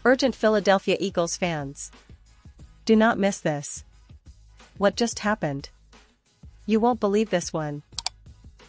Urgent Philadelphia Eagles fans. Do not miss this. What just happened? You won't believe this one.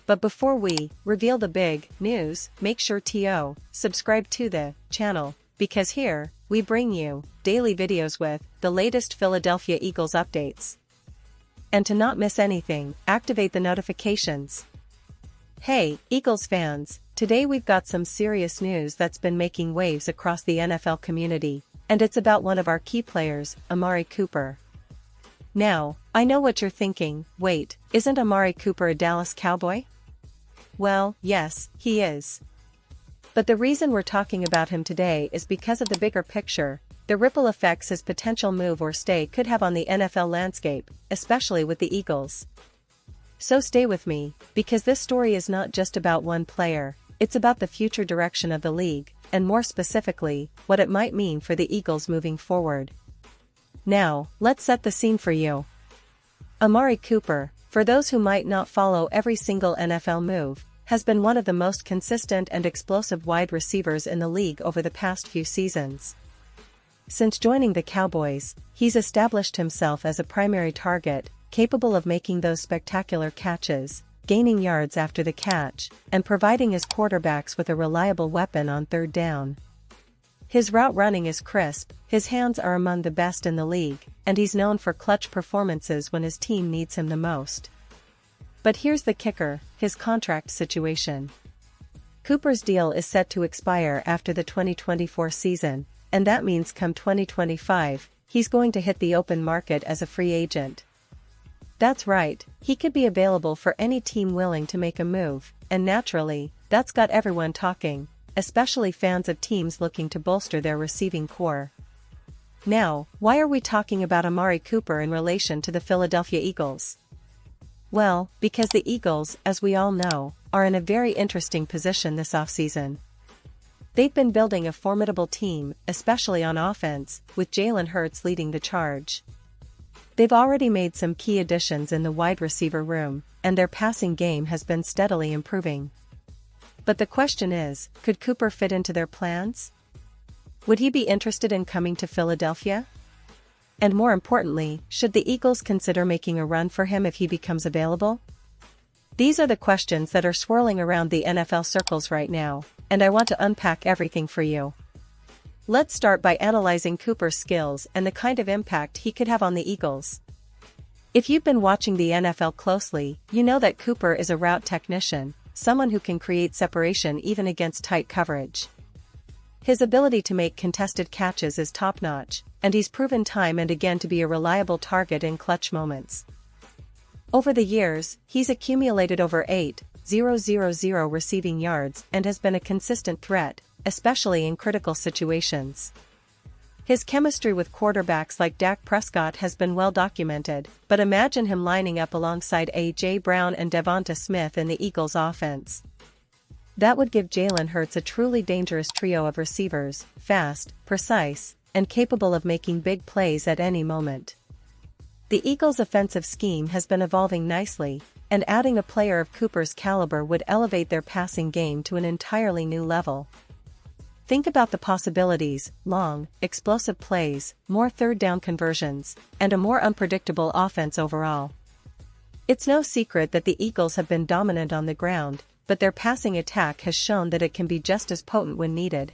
But before we reveal the big news, make sure to subscribe to the channel, because here, we bring you daily videos with the latest Philadelphia Eagles updates. And to not miss anything, activate the notifications. Hey, Eagles fans, today we've got some serious news that's been making waves across the NFL community, and it's about one of our key players, Amari Cooper. Now, I know what you're thinking, wait, isn't Amari Cooper a Dallas Cowboy? Well, yes, he is. But the reason we're talking about him today is because of the bigger picture, the ripple effects his potential move or stay could have on the NFL landscape, especially with the Eagles. So stay with me, because this story is not just about one player, it's about the future direction of the league, and more specifically, what it might mean for the Eagles moving forward. Now, let's set the scene for you. Amari Cooper, for those who might not follow every single NFL move, has been one of the most consistent and explosive wide receivers in the league over the past few seasons. Since joining the Cowboys, he's established himself as a primary target, capable of making those spectacular catches, gaining yards after the catch, and providing his quarterbacks with a reliable weapon on third down. His route running is crisp, his hands are among the best in the league, and he's known for clutch performances when his team needs him the most. But here's the kicker, his contract situation. Cooper's deal is set to expire after the 2024 season, and that means come 2025, he's going to hit the open market as a free agent. That's right, he could be available for any team willing to make a move, and naturally, that's got everyone talking, especially fans of teams looking to bolster their receiving core. Now, why are we talking about Amari Cooper in relation to the Philadelphia Eagles? Well, because the Eagles, as we all know, are in a very interesting position this offseason. They've been building a formidable team, especially on offense, with Jalen Hurts leading the charge. They've already made some key additions in the wide receiver room, and their passing game has been steadily improving. But the question is, could Cooper fit into their plans? Would he be interested in coming to Philadelphia? And more importantly, should the Eagles consider making a run for him if he becomes available? These are the questions that are swirling around the NFL circles right now, and I want to unpack everything for you. Let's start by analyzing Cooper's skills and the kind of impact he could have on the Eagles. If you've been watching the NFL closely, you know that Cooper is a route technician, someone who can create separation even against tight coverage. His ability to make contested catches is top-notch, and he's proven time and again to be a reliable target in clutch moments. Over the years, he's accumulated over 8,000 receiving yards and has been a consistent threat, especially in critical situations. His chemistry with quarterbacks like Dak Prescott has been well documented, but imagine him lining up alongside A.J. Brown and Devonta Smith in the Eagles' offense. That would give Jalen Hurts a truly dangerous trio of receivers, fast, precise, and capable of making big plays at any moment. The Eagles' offensive scheme has been evolving nicely, and adding a player of Cooper's caliber would elevate their passing game to an entirely new level. Think about the possibilities: long, explosive plays, more third-down conversions, and a more unpredictable offense overall. It's no secret that the Eagles have been dominant on the ground, but their passing attack has shown that it can be just as potent when needed.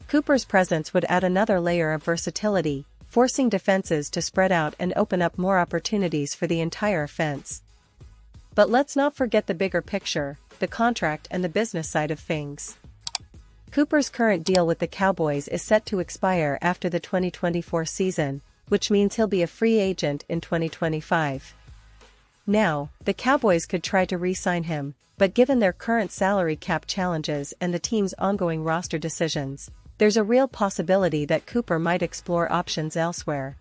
Cooper's presence would add another layer of versatility, forcing defenses to spread out and open up more opportunities for the entire offense. But let's not forget the bigger picture, the contract and the business side of things. Cooper's current deal with the Cowboys is set to expire after the 2024 season, which means he'll be a free agent in 2025. Now, the Cowboys could try to re-sign him, but given their current salary cap challenges and the team's ongoing roster decisions, there's a real possibility that Cooper might explore options elsewhere.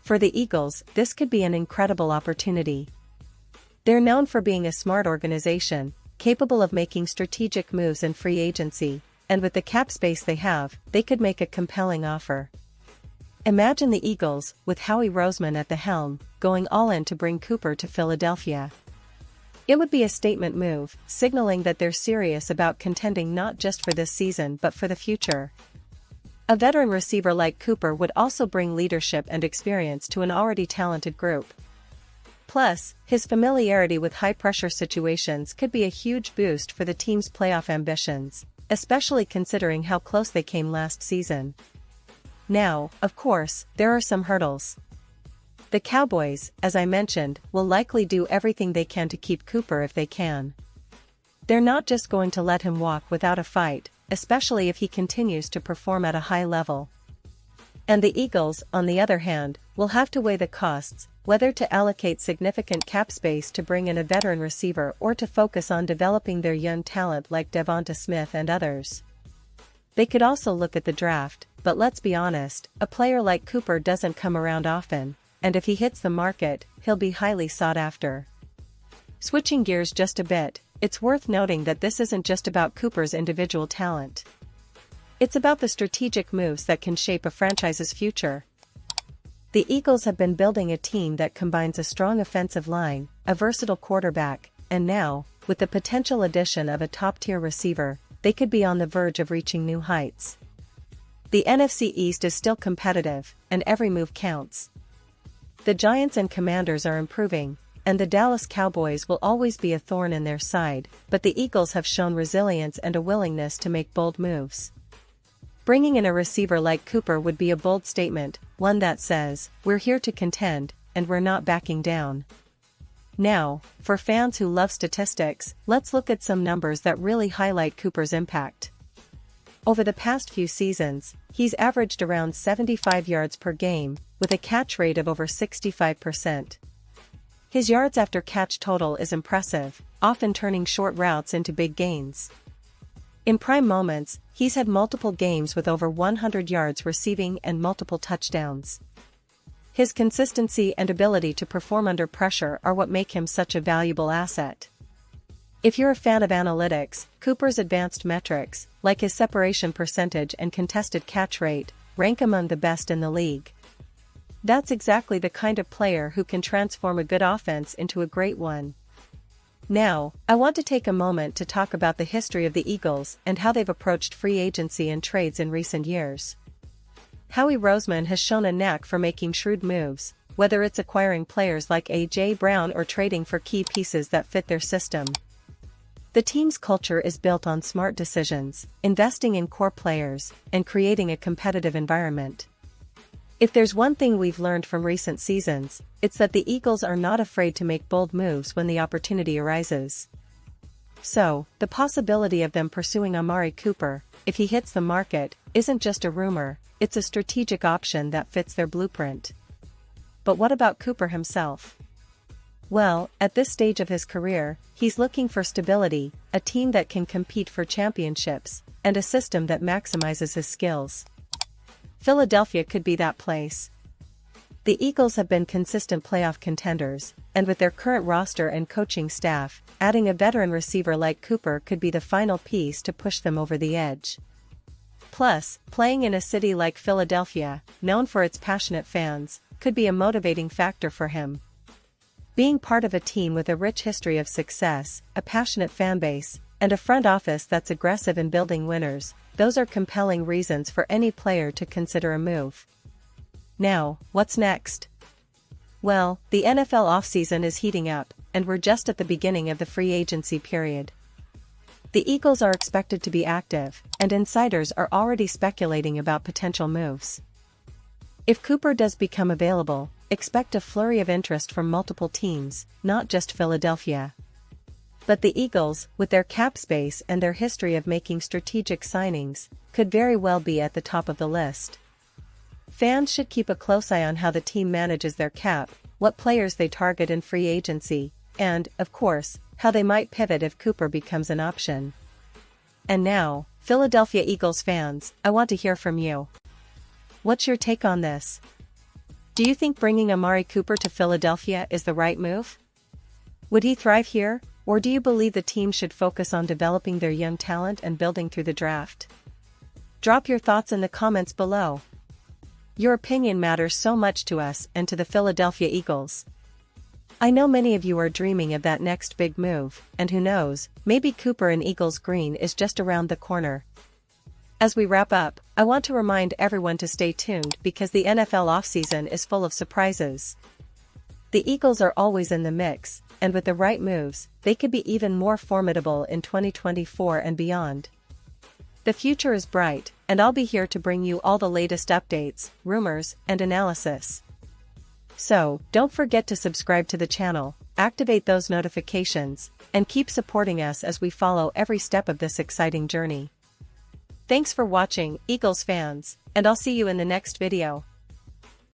For the Eagles, this could be an incredible opportunity. They're known for being a smart organization, capable of making strategic moves in free agency, and with the cap space they have, they could make a compelling offer. Imagine the Eagles, with Howie Roseman at the helm, going all in to bring Cooper to Philadelphia. It would be a statement move, signaling that they're serious about contending not just for this season but for the future. A veteran receiver like Cooper would also bring leadership and experience to an already talented group. Plus, his familiarity with high-pressure situations could be a huge boost for the team's playoff ambitions, especially considering how close they came last season. Now, of course, there are some hurdles. The Cowboys, as I mentioned, will likely do everything they can to keep Cooper if they can. They're not just going to let him walk without a fight, especially if he continues to perform at a high level. And the Eagles, on the other hand, will have to weigh the costs, whether to allocate significant cap space to bring in a veteran receiver or to focus on developing their young talent like Devonta Smith and others. They could also look at the draft, but let's be honest, a player like Cooper doesn't come around often, and if he hits the market, he'll be highly sought after. Switching gears just a bit, it's worth noting that this isn't just about Cooper's individual talent. It's about the strategic moves that can shape a franchise's future. The Eagles have been building a team that combines a strong offensive line, a versatile quarterback, and now, with the potential addition of a top-tier receiver, they could be on the verge of reaching new heights. The NFC East is still competitive, and every move counts. The Giants and Commanders are improving, and the Dallas Cowboys will always be a thorn in their side, but the Eagles have shown resilience and a willingness to make bold moves. Bringing in a receiver like Cooper would be a bold statement, one that says, "We're here to contend, and we're not backing down." Now, for fans who love statistics, let's look at some numbers that really highlight Cooper's impact. Over the past few seasons, he's averaged around 75 yards per game, with a catch rate of over 65%. His yards after catch total is impressive, often turning short routes into big gains. In prime moments, he's had multiple games with over 100 yards receiving and multiple touchdowns. His consistency and ability to perform under pressure are what make him such a valuable asset. If you're a fan of analytics, Cooper's advanced metrics, like his separation percentage and contested catch rate, rank among the best in the league. That's exactly the kind of player who can transform a good offense into a great one. Now, I want to take a moment to talk about the history of the Eagles and how they've approached free agency and trades in recent years. Howie Roseman has shown a knack for making shrewd moves, whether it's acquiring players like A.J. Brown or trading for key pieces that fit their system. The team's culture is built on smart decisions, investing in core players, and creating a competitive environment. If there's one thing we've learned from recent seasons, it's that the Eagles are not afraid to make bold moves when the opportunity arises. So, the possibility of them pursuing Amari Cooper, if he hits the market, isn't just a rumor, it's a strategic option that fits their blueprint. But what about Cooper himself? Well, at this stage of his career, he's looking for stability, a team that can compete for championships, and a system that maximizes his skills. Philadelphia could be that place. The Eagles have been consistent playoff contenders, and with their current roster and coaching staff, adding a veteran receiver like Cooper could be the final piece to push them over the edge. Plus, playing in a city like Philadelphia, known for its passionate fans, could be a motivating factor for him. Being part of a team with a rich history of success, a passionate fanbase, and a front office that's aggressive in building winners, those are compelling reasons for any player to consider a move. Now, what's next? Well, the NFL offseason is heating up, and we're just at the beginning of the free agency period. The Eagles are expected to be active, and insiders are already speculating about potential moves. If Cooper does become available, expect a flurry of interest from multiple teams, not just Philadelphia. But the Eagles, with their cap space and their history of making strategic signings, could very well be at the top of the list. Fans should keep a close eye on how the team manages their cap, what players they target in free agency, and, of course, how they might pivot if Cooper becomes an option. And now, Philadelphia Eagles fans, I want to hear from you. What's your take on this? Do you think bringing Amari Cooper to Philadelphia is the right move? Would he thrive here, or do you believe the team should focus on developing their young talent and building through the draft? Drop your thoughts in the comments below. Your opinion matters so much to us and to the Philadelphia Eagles. I know many of you are dreaming of that next big move, and who knows, maybe Cooper in Eagles green is just around the corner. As we wrap up, I want to remind everyone to stay tuned because the NFL offseason is full of surprises. The Eagles are always in the mix, and with the right moves, they could be even more formidable in 2024 and beyond. The future is bright, and I'll be here to bring you all the latest updates, rumors, and analysis. So, don't forget to subscribe to the channel, activate those notifications, and keep supporting us as we follow every step of this exciting journey. Thanks for watching, Eagles fans, and I'll see you in the next video.